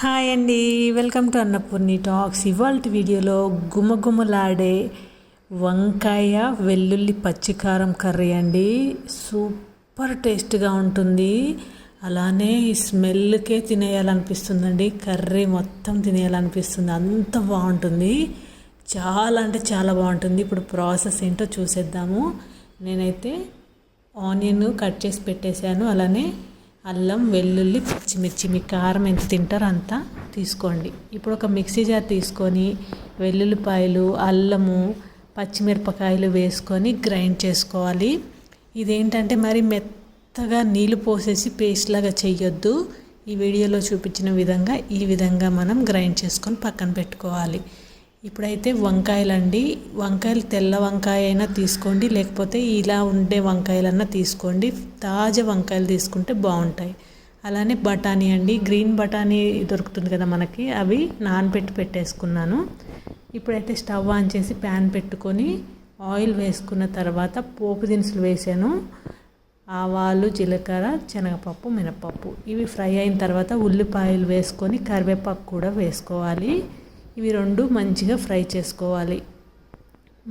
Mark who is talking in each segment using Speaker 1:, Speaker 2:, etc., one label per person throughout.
Speaker 1: Hi అండి, welcome to Annapurni talks. ఇవాళ వీడియోలో గుమగుమలాడే వంకాయ వెల్లుల్లి పచ్చికారం కర్రీ అండి. సూపర్ టేస్ట్గా ఉంటుంది. అలానే ఈ స్మెల్కే తినేయాలనిపిస్తుందండి. కర్రీ మొత్తం తినేయాలనిపిస్తుంది, అంత బాగుంటుంది. చాలా అంటే చాలా బాగుంటుంది. ఇప్పుడు ప్రాసెస్ ఏంటో చూసేద్దాము. నేనైతే ఆనియన్ కట్ చేసి పెట్టేశాను. అలానే అల్లం, వెల్లుల్లి, పచ్చిమిర్చి, మీ కారం ఎంత తింటారో అంత తీసుకోండి. ఇప్పుడు ఒక మిక్సీ జార్ తీసుకొని వెల్లుల్లిపాయలు, అల్లము, పచ్చిమిరపకాయలు వేసుకొని గ్రైండ్ చేసుకోవాలి. ఇదేంటంటే మరి మెత్తగా నీళ్ళు పోసేసి పేస్ట్ లాగా చేయొద్దు. ఈ వీడియోలో చూపించిన విధంగా ఈ విధంగా మనం గ్రైండ్ చేసుకొని పక్కన పెట్టుకోవాలి. ఇప్పుడైతే వంకాయలండి. వంకాయలు తెల్ల వంకాయ అయినా తీసుకోండి, లేకపోతే ఇలా ఉండే వంకాయలన్నా తీసుకోండి. తాజా వంకాయలు తీసుకుంటే బాగుంటాయి. అలానే బఠానీ అండి, గ్రీన్ బఠానీ దొరుకుతుంది కదా మనకి, అవి నానబెట్టి పెట్టేసుకున్నాను. ఇప్పుడైతే స్టవ్ ఆన్ చేసి ప్యాన్ పెట్టుకొని ఆయిల్ వేసుకున్న తర్వాత పోపు దినుసులు వేసాను. ఆవాలు, జీలకర్ర, శనగపప్పు, మినపప్పు ఇవి ఫ్రై అయిన తర్వాత ఉల్లిపాయలు వేసుకొని కరివేపాకు కూడా వేసుకోవాలి. ఇవి రెండు మంచిగా ఫ్రై చేసుకోవాలి.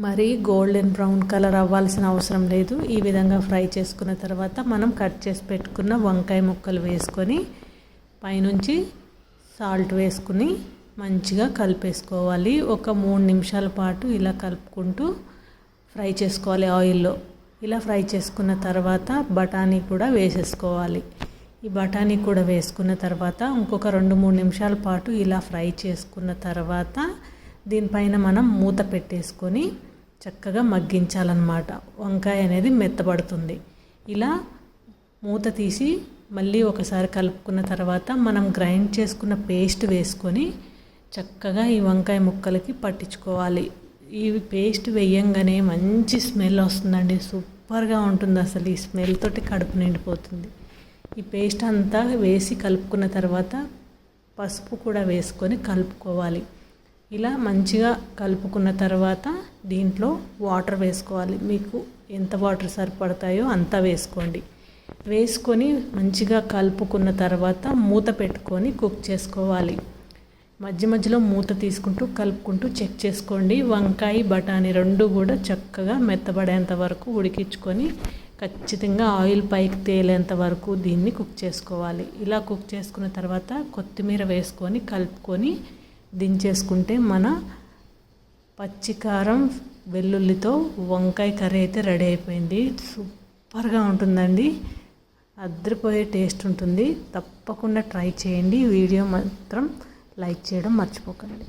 Speaker 1: మరి గోల్డెన్ బ్రౌన్ కలర్ అవ్వాల్సిన అవసరం లేదు. ఈ విధంగా ఫ్రై చేసుకున్న తర్వాత మనం కట్ చేసి పెట్టుకున్న వంకాయ ముక్కలు వేసుకొని పైనుంచి సాల్ట్ వేసుకుని మంచిగా కలిపేసుకోవాలి. ఒక 3 నిమిషాల పాటు ఇలా కలుపుకుంటూ ఫ్రై చేసుకోవాలి ఆయిల్లో. ఇలా ఫ్రై చేసుకున్న తర్వాత బఠానీ కూడా వేసేసుకోవాలి. ఈ బఠానీ కూడా వేసుకున్న తర్వాత ఇంకొక 2-3 నిమిషాల పాటు ఇలా ఫ్రై చేసుకున్న తర్వాత దీనిపైన మనం మూత పెట్టేసుకొని చక్కగా మగ్గించాలన్నమాట. వంకాయ అనేది మెత్తబడుతుంది. ఇలా మూత తీసి మళ్ళీ ఒకసారి కలుపుకున్న తర్వాత మనం గ్రైండ్ చేసుకున్న పేస్ట్ వేసుకొని చక్కగా ఈ వంకాయ ముక్కలకి పట్టించుకోవాలి. ఈ పేస్ట్ వేయంగానే మంచి స్మెల్ వస్తుందండి. సూపర్గా ఉంటుంది. అసలు ఈ స్మెల్ తోటి కడుపు నిండిపోతుంది. ఈ పేస్ట్ అంతా వేసి కలుపుకున్న తర్వాత పసుపు కూడా వేసుకొని కలుపుకోవాలి. ఇలా మంచిగా కలుపుకున్న తర్వాత దీంట్లో వాటర్ వేసుకోవాలి. మీకు ఎంత వాటర్ సరిపడతాయో అంత వేసుకోండి. వేసుకొని మంచిగా కలుపుకున్న తర్వాత మూత పెట్టుకొని కుక్ చేసుకోవాలి. మధ్య మధ్యలో మూత తీసుకుంటూ కలుపుకుంటూ చెక్ చేసుకోండి. వంకాయ, బఠానీ రెండు కూడా చక్కగా మెత్తబడేంత వరకు ఉడికించుకొని ఖచ్చితంగా ఆయిల్ పైకి తేలేంత వరకు దీన్ని కుక్ చేసుకోవాలి. ఇలా కుక్ చేసుకున్న తర్వాత కొత్తిమీర వేసుకొని కలుపుకొని దించేసుకుంటే మన పచ్చికారం వెల్లుల్లితో వంకాయ కర్రీ అయితే రెడీ అయిపోయింది. సూపర్గా ఉంటుందండి. అదిరిపోయే టేస్ట్ ఉంటుంది. తప్పకుండా ట్రై చేయండి. వీడియో మాత్రం లైక్ చేయడం మర్చిపోకండి.